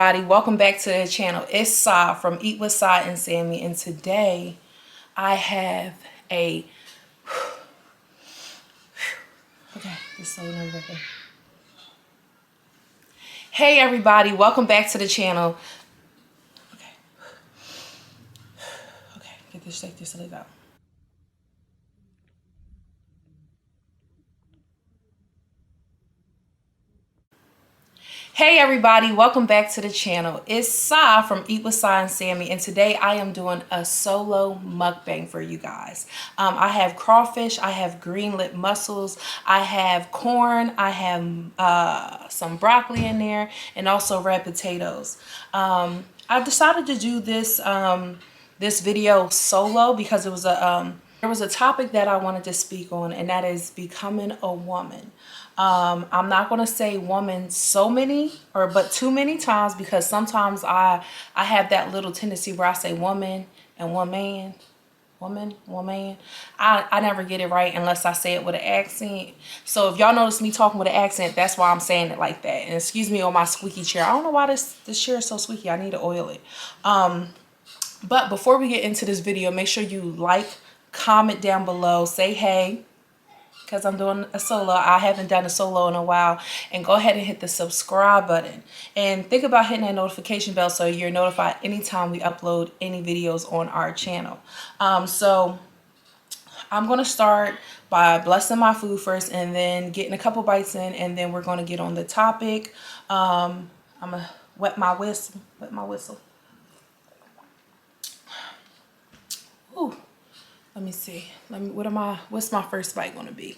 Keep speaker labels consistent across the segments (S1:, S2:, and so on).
S1: Welcome back to the channel. It's Sa from Eat with Sa and Sammy, and today I have a okay, this is so nerve-wracking. Hey everybody, welcome back to the channel. Okay, get this, shake this leg out. Hey everybody, welcome back to the channel. It's Sa from Eat with Sa and Sammy, and today I am doing a solo mukbang for you guys. I have crawfish, I have green lip mussels, I have corn, I have some broccoli in there, and also red potatoes. I decided to do this this video solo because it was there was a topic that I wanted to speak on, and that is becoming a woman. I'm not going to say woman but too many times, because sometimes I have that little tendency where I say woman and woman. I never get it right unless I say it with an accent. So if y'all notice me talking with an accent, that's why I'm saying it like that. And excuse me on my squeaky chair. I don't know why this chair is so squeaky. I need to oil it. But before we get into this video, make sure you like, comment down below, say hey, because I'm doing a solo. I haven't done a solo in a while. And go ahead and hit the subscribe button. And think about hitting that notification bell so you're notified anytime we upload any videos on our channel. So I'm going to start by blessing my food first and then getting a couple bites in. And then we're going to get on the topic. I'm going to wet my whistle. Ooh. Let me see. What's my first bite gonna be?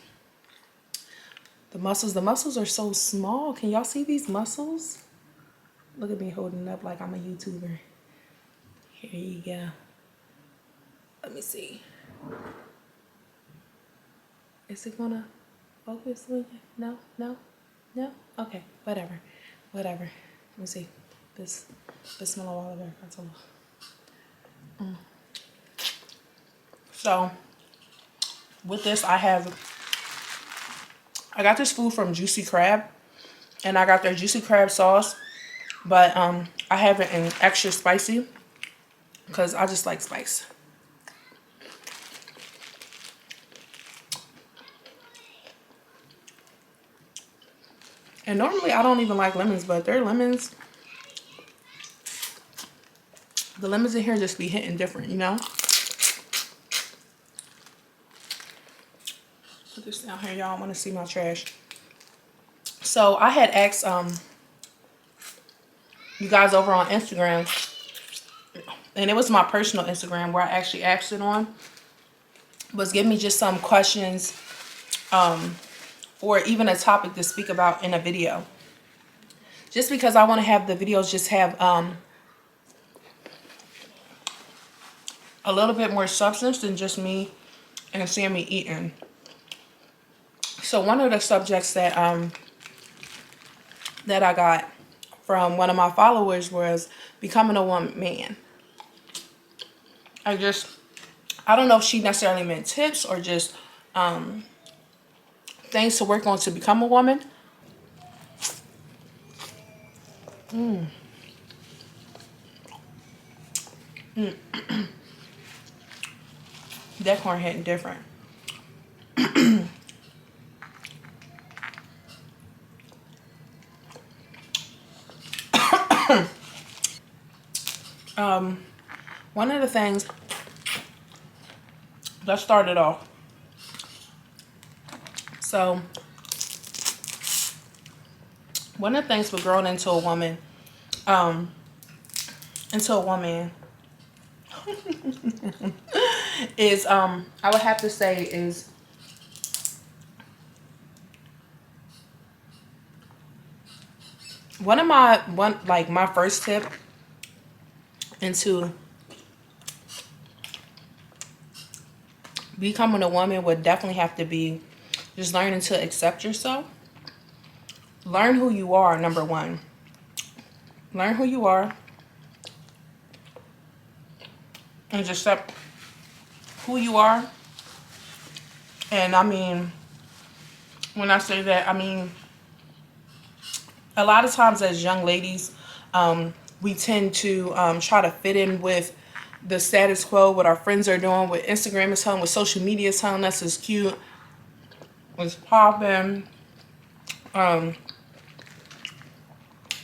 S1: The mussels are so small. Can y'all see these mussels? Look at me holding it up like I'm a YouTuber. Here you go. Let me see. Is it gonna focus? No? Okay, whatever. Let me see. This smell of water. That's all. So with this, I got this food from Juicy Crab, and I got their Juicy Crab sauce, but I have it in extra spicy because I just like spice. And normally I don't even like lemons, but their lemons, the lemons in here just be hitting different, you know? Put this down here, y'all want to see my trash. So I had asked you guys over on Instagram, and it was my personal Instagram where I actually asked it on, was give me just some questions or even a topic to speak about in a video, just because I want to have the videos just have a little bit more substance than just me and Sammy eating. So one of the subjects that that I got from one of my followers was becoming a woman man. I don't know if she necessarily meant tips or just things to work on to become a woman. That corn hitting different. One of the things, let's start it off. So, one of the things with growing into a woman, is, I would have to say is, my first tip into becoming a woman would definitely have to be just learning to accept yourself. Learn who you are, number one. Learn who you are and just accept who you are. And I mean, when I say that, I mean, a lot of times as young ladies, We tend to try to fit in with the status quo, what our friends are doing, what Instagram is telling, what social media is telling us is cute, is popping.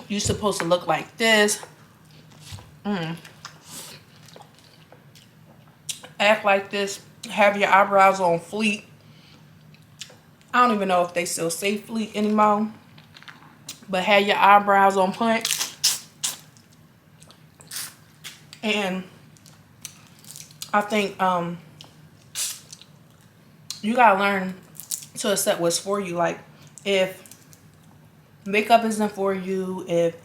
S1: You're supposed to look like this, act like this, have your eyebrows on fleek. I don't even know if they still say fleek anymore, but have your eyebrows on point. And I think you gotta learn to accept what's for you. Like, if makeup isn't for you, if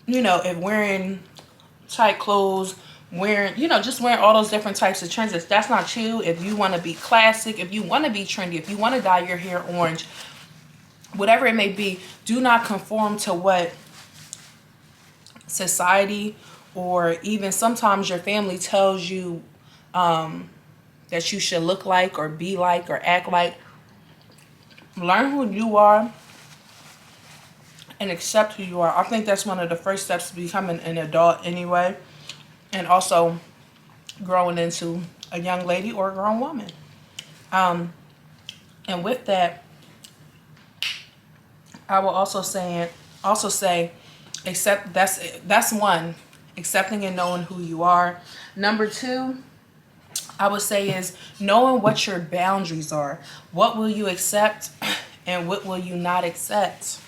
S1: if wearing tight clothes, just wearing all those different types of trends, if that's not you, if you want to be classic, if you want to be trendy, if you want to dye your hair orange, whatever it may be, do not conform to what society or even sometimes your family tells you that you should look like or be like or act like. Learn who you are and accept who you are. I think that's one of the first steps to becoming an adult anyway, and also growing into a young lady or a grown woman. And with that, I will also say that's one, accepting and knowing who you are. Number two, I would say, is knowing what your boundaries are. What will you accept and what will you not accept?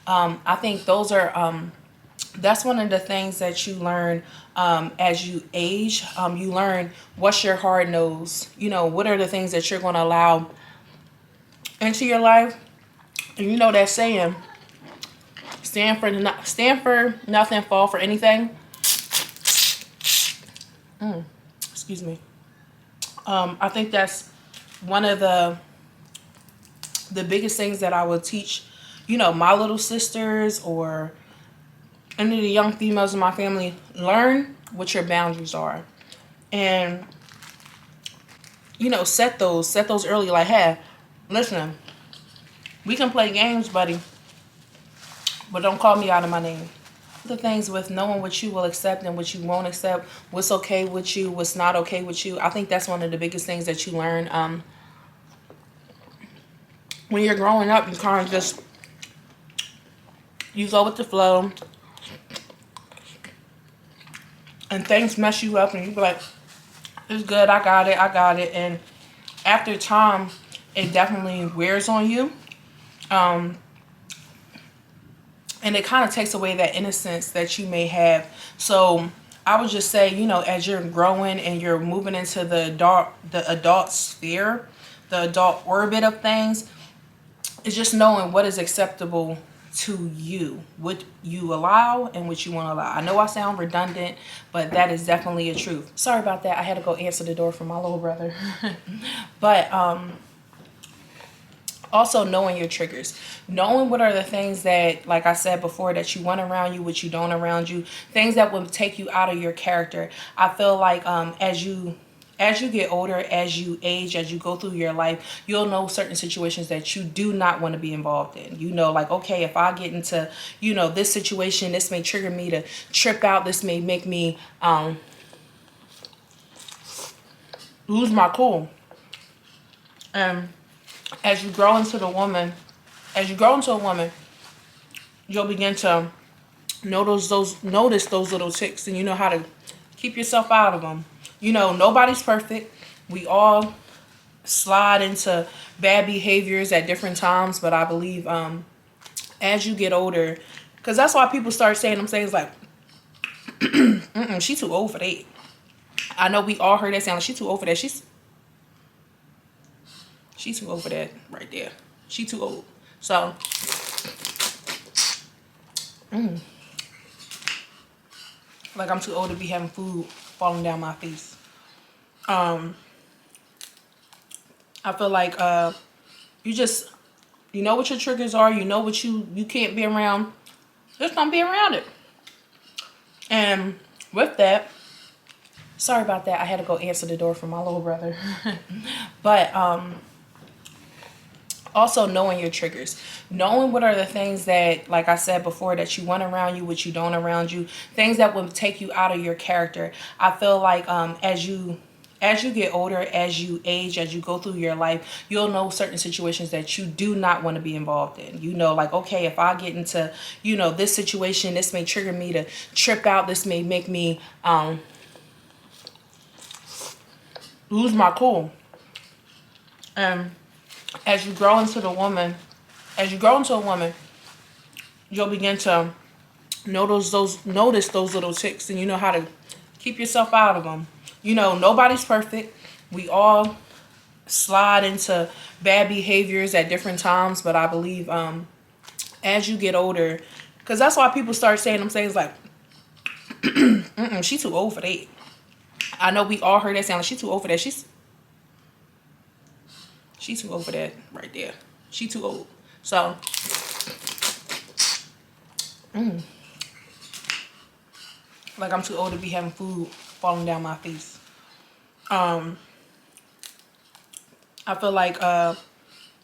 S1: I think those are that's one of the things that you learn as you age. You learn what's your hard nose. What are the things that you're going to allow into your life. And that saying, stand for nothing, fall for anything. Excuse me. I think that's one of the biggest things that I would teach, my little sisters or any of the young females in my family. Learn what your boundaries are, and set those early. Like, hey, listen, we can play games, buddy, but don't call me out of my name. The things with knowing what you will accept and what you won't accept, what's okay with you, what's not okay with you. I think that's one of the biggest things that you learn when you're growing up. You kind of just, you go with the flow, and things mess you up, and you be like, it's good, I got it. And after time, it definitely wears on you. And it kind of takes away that innocence that you may have. So I would just say, as you're growing and you're moving into the adult sphere, the adult orbit of things, it's just knowing what is acceptable to you, what you allow and what you want to allow. I know I sound redundant, but that is definitely a truth. Sorry about that. I had to go answer the door for my little brother. But also knowing your triggers, knowing what are the things that, like I said before, that you want around you, what you don't around you, things that will take you out of your character. I feel like as you get older, as you age, as you go through your life, you'll know certain situations that you do not want to be involved in. Like, okay, if I get into, this situation, this may trigger me to trip out. This may make me lose my cool. And as you grow into a woman, you'll begin to notice those little ticks, and you know how to keep yourself out of them. Nobody's perfect. We all slide into bad behaviors at different times, but I believe as you get older, because that's why people start saying them things like, she too old for that. I know we all heard that sound like, she too old for that. She's too old for that right there. She too old. So, like, I'm too old to be having food falling down my face. I feel like you know what your triggers are. You know what you can't be around. Just don't be around it. And with that, sorry about that. I had to go answer the door for my little brother. But Also knowing your triggers, knowing what are the things that, like I said before, that you want around you, what you don't around you, things that will take you out of your character. I feel like as you get older, as you age, as you go through your life, you'll know certain situations that you do not want to be involved in. You know, like, okay, if I get into, you know, this situation, this may trigger me to trip out. This may make me lose my cool. And as you grow into a woman, you'll begin to notice those little ticks, and you know how to keep yourself out of them. You know, nobody's perfect. We all slide into bad behaviors at different times, but I believe as you get older, because that's why people start saying them things like, she too old for that. I know we all heard that sound like, she too old for that. She's too old for that right there. She too old. So, like I'm too old to be having food falling down my face. I feel like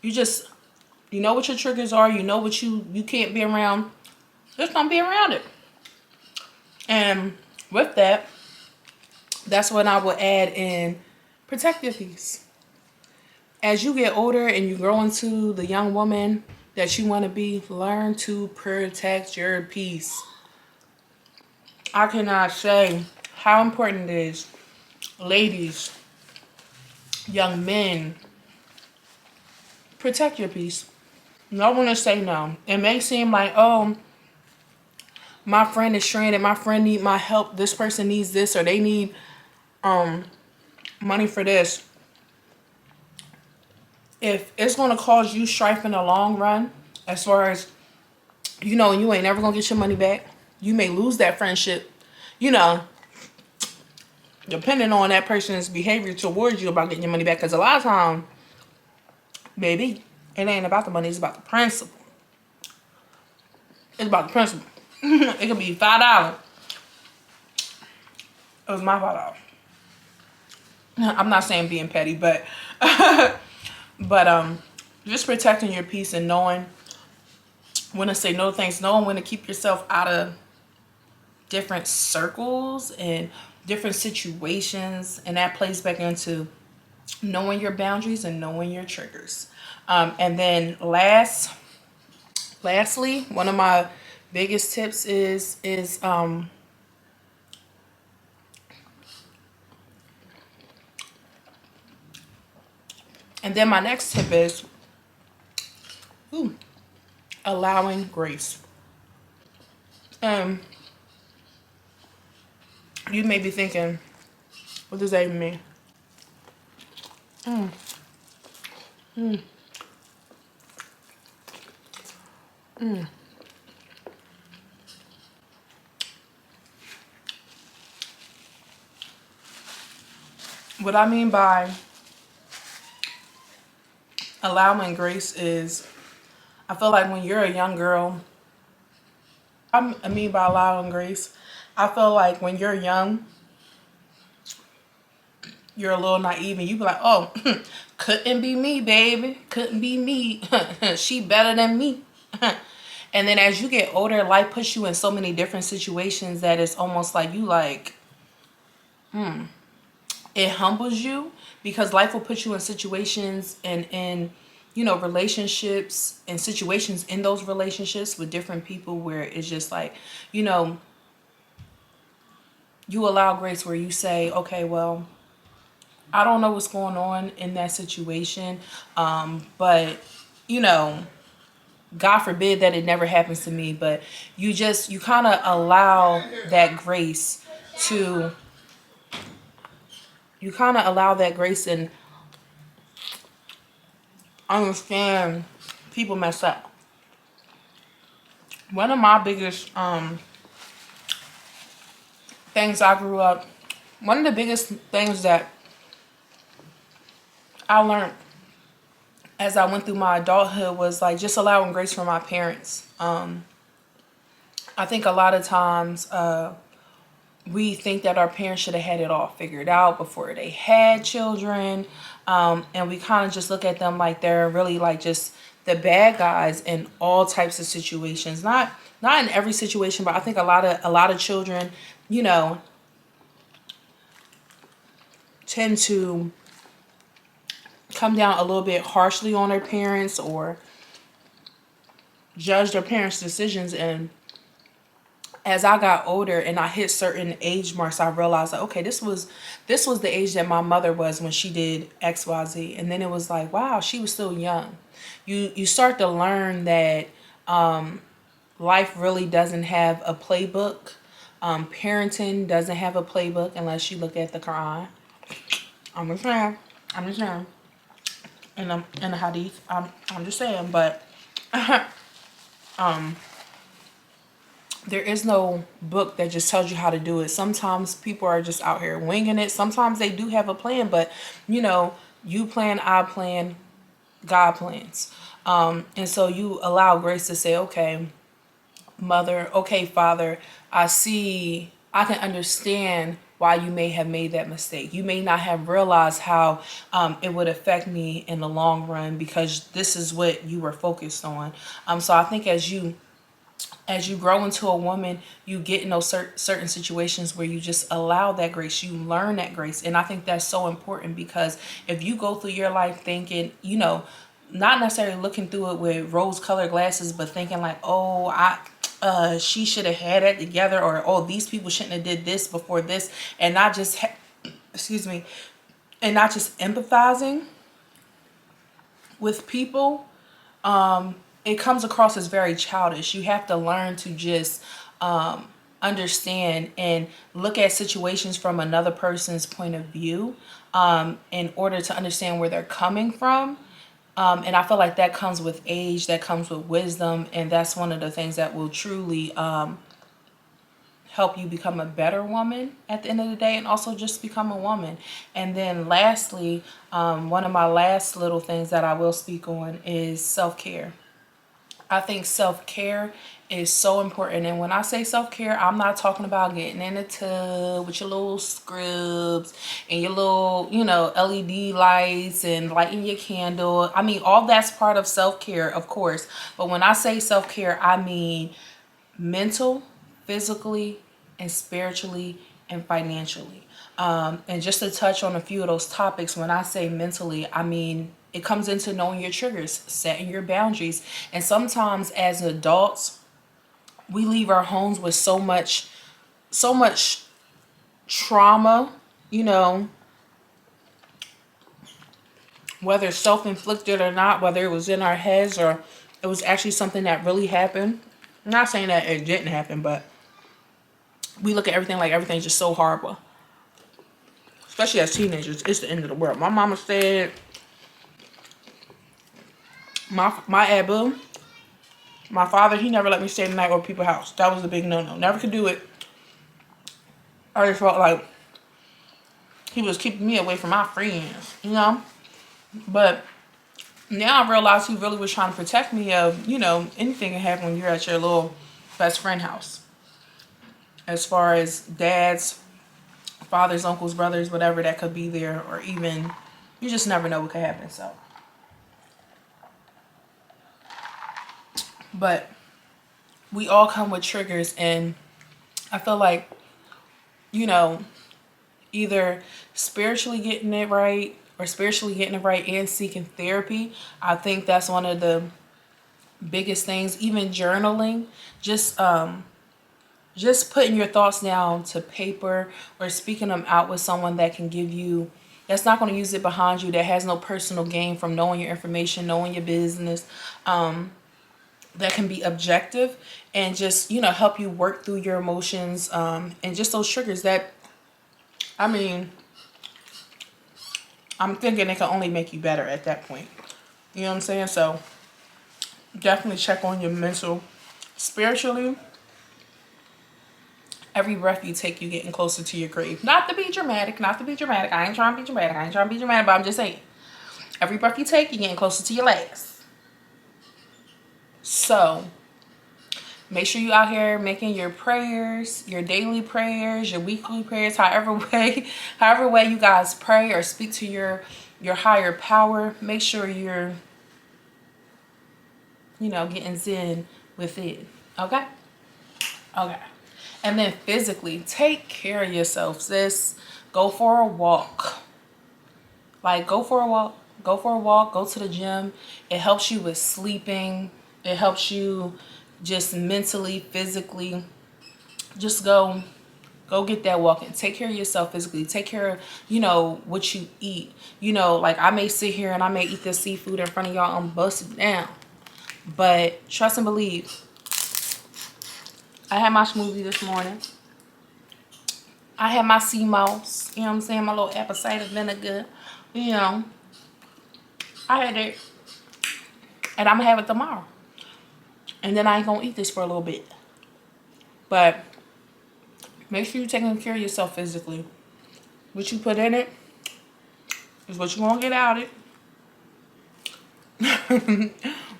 S1: you know what your triggers are. You know what you can't be around. Just don't be around it. And with that, that's when I will add in protect your peace. As you get older and you grow into the young woman that you want to be, learn to protect your peace. I cannot say how important it is, ladies, young men, protect your peace. No one will say no. It may seem like, oh, my friend is stranded, my friend need my help, this person needs this, or they need money for this. If it's going to cause you strife in the long run, as far as, you know, you ain't never going to get your money back, you may lose that friendship, you know, depending on that person's behavior towards you about getting your money back. Because a lot of time, baby, it ain't about the money, it's about the principle. It's about the principle. It could be $5. It was my $5. I'm not saying being petty, but just protecting your peace and knowing when to say no thanks, knowing when to keep yourself out of different circles and different situations, and that plays back into knowing your boundaries and knowing your triggers. And then lastly, one of my biggest tips is and then my next tip is allowing grace. You may be thinking, what does that even mean? What I mean by allowing grace is, I feel like when you're a young girl, I mean by allowing grace, I feel like when you're young, you're a little naive and you be like, oh, couldn't be me, baby. Couldn't be me. She better than me. And then as you get older, life puts you in so many different situations that it's almost like you like, it humbles you, because life will put you in situations and you know, relationships and situations in those relationships with different people where it's just like, you know, you allow grace where you say, okay, well, I don't know what's going on in that situation, but, you know, God forbid that it never happens to me, but you kind of allow that grace to, and understand people mess up. One of my biggest things I grew up, one of the biggest things that I learned as I went through my adulthood was like just allowing grace for my parents. I think a lot of times we think that our parents should have had it all figured out before they had children. And we kind of just look at them like they're really like just the bad guys in all types of situations. Not in every situation, but I think a lot of children, you know, tend to come down a little bit harshly on their parents or judge their parents' decisions. And as I got older and I hit certain age marks, I realized that, okay, this was the age that my mother was when she did XYZ. And then it was like, wow, she was still young. You start to learn that life really doesn't have a playbook. Parenting doesn't have a playbook unless you look at the Quran. I'm just saying. In the hadith. I'm just saying, but there is no book that just tells you how to do it. Sometimes people are just out here winging it. Sometimes they do have a plan, but you know, you plan, I plan, God plans. And so you allow grace to say, okay, mother, okay, father, I can understand why you may have made that mistake. You may not have realized how it would affect me in the long run because this is what you were focused on. So I think as you grow into a woman, you get in those certain situations where you just allow that grace, you learn that grace. And I think that's so important because if you go through your life thinking, you know, not necessarily looking through it with rose-colored glasses, but thinking like, oh, she should have had it together, or oh, these people shouldn't have did this before this, and not just and not just empathizing with people, it comes across as very childish. You have to learn to just understand and look at situations from another person's point of view in order to understand where they're coming from. And I feel like that comes with age, that comes with wisdom, and that's one of the things that will truly help you become a better woman at the end of the day, and also just become a woman. And then lastly, one of my last little things that I will speak on is self-care. I think self-care is so important. And when I say self-care, I'm not talking about getting in the tub with your little scrubs and your little, you know, LED lights and lighting your candle. I mean, all that's part of self-care, of course. But when I say self-care, I mean mental, physically, and spiritually, and financially. And just to touch on a few of those topics, when I say mentally, I mean it comes into knowing your triggers, setting your boundaries. And sometimes as adults, we leave our homes with so much trauma, you know, whether it's self-inflicted or not, whether it was in our heads or it was actually something that really happened. I'm not saying that it didn't happen, but we look at everything like everything's just so horrible. Especially as teenagers, it's the end of the world. My mama said, my Abu, my father, he never let me stay the night over people's house. That was a big no-no. Never could do it. I just felt like he was keeping me away from my friends, you know? But now I realize he really was trying to protect me of, you know, anything can happen when you're at your little best friend house. As far as dads, fathers, uncles, brothers, whatever that could be there, or even, you just never know what could happen, so. But we all come with triggers, and I feel like, you know, either spiritually getting it right and seeking therapy. I think that's one of the biggest things. Even journaling, just putting your thoughts down to paper or speaking them out with someone that can give you, that's not going to use it behind you, that has no personal gain from knowing your information, knowing your business, that can be objective and just, you know, help you work through your emotions, and just those triggers that, I mean, I'm thinking it can only make you better at that point. You know what I'm saying? So definitely check on your mental. Spiritually, every breath you take, you getting closer to your grave. Not to be dramatic. I ain't trying to be dramatic. But I'm just saying, every breath you take, you're getting closer to your last. So make sure you out here making your prayers, your daily prayers, your weekly prayers, however way you guys pray or speak to your your higher power, make sure you're, you know, getting zen with it. Okay? Okay. And then physically, take care of yourself, sis. Go for a walk. Like, go for a walk. Go for a walk. Go to the gym. It helps you with sleeping. It helps you just mentally, physically. Just go get that walk and take care of yourself physically. Take care of, you know, what you eat. You know, like, I may sit here and I may eat this seafood in front of y'all. I'm busted down. But trust and believe. I had my smoothie this morning. I had my sea moss. You know what I'm saying? My little apple cider vinegar. You know. I had it. And I'm going to have it tomorrow. And then I ain't going to eat this for a little bit. But make sure you're taking care of yourself physically. What you put in it is what you're going to get out of it.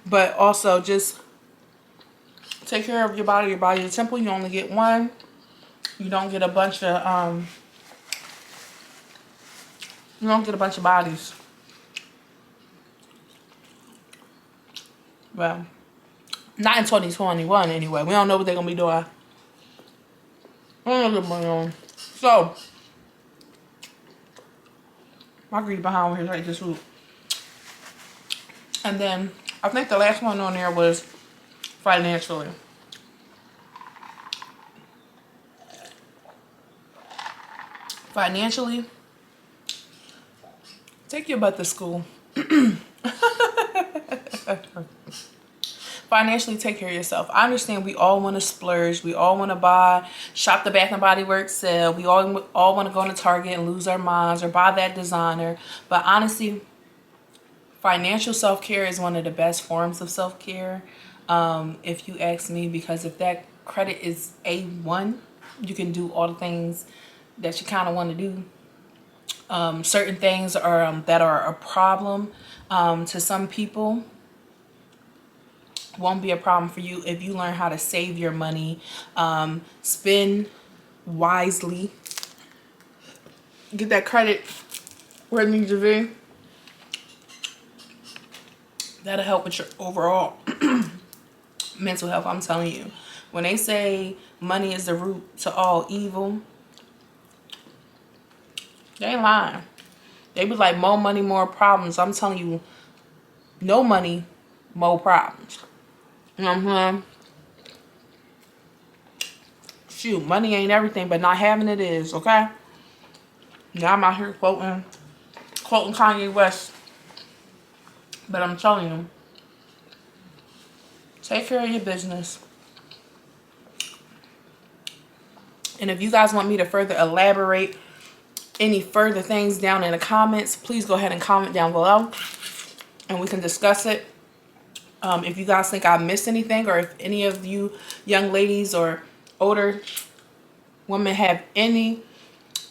S1: But also just take care of your body. Your body is a temple. You only get one. You don't get a bunch of bodies. Well, not in 2021 anyway. We don't know what they're gonna be doing. I don't know what's going on. So my greedy behind here is right this food. And then I think the last one on there was financially. Financially, take your butt to school. Financially, take care of yourself. I understand we all want to splurge. We all want to buy, shop the Bath and Body Works sale. We all want to go to Target and lose our minds or buy that designer. But honestly, financial self-care is one of the best forms of self-care, if you ask me, because if that credit is A1, you can do all the things that you kind of want to do. Certain things are that are a problem to some people won't be a problem for you if you learn how to save your money, spend wisely, get that credit where it needs to be. That'll help with your overall mental health. I'm telling you, when they say money is the root to all evil, they ain't lying. They be like, more money, more problems. I'm telling you, no money, more problems. You know what I'm saying? Shoot, money ain't everything, but not having it is, okay? Now I'm out here quoting Kanye West. But I'm telling you, take care of your business. And if you guys want me to further elaborate any further things down in the comments, please go ahead and comment down below and we can discuss it. If you guys think I missed anything, or if any of you young ladies or older women have any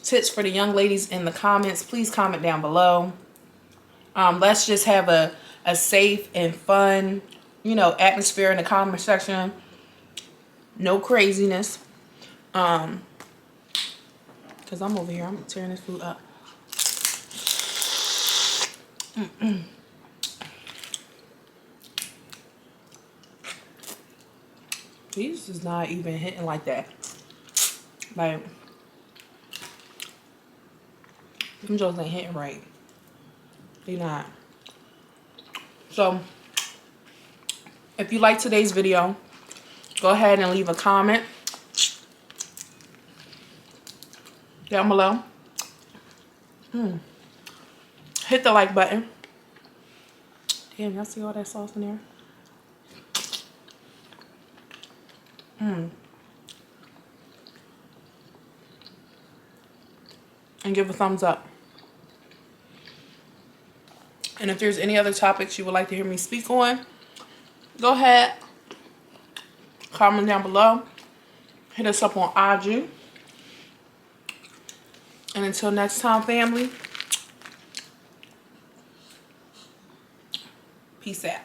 S1: tips for the young ladies in the comments, please comment down below. Let's just have a safe and fun, you know, atmosphere in the comment section. No craziness. Because I'm over here, I'm tearing this food up. These is not even hitting like that. Like, them jokes ain't hitting right. They not. So, if you like today's video, go ahead and leave a comment down below. Hit the like button. Damn, y'all see all that sauce in there? And give a thumbs up. And if there's any other topics you would like to hear me speak on, go ahead, comment down below. Hit us up on IG. And until next time, family, peace out.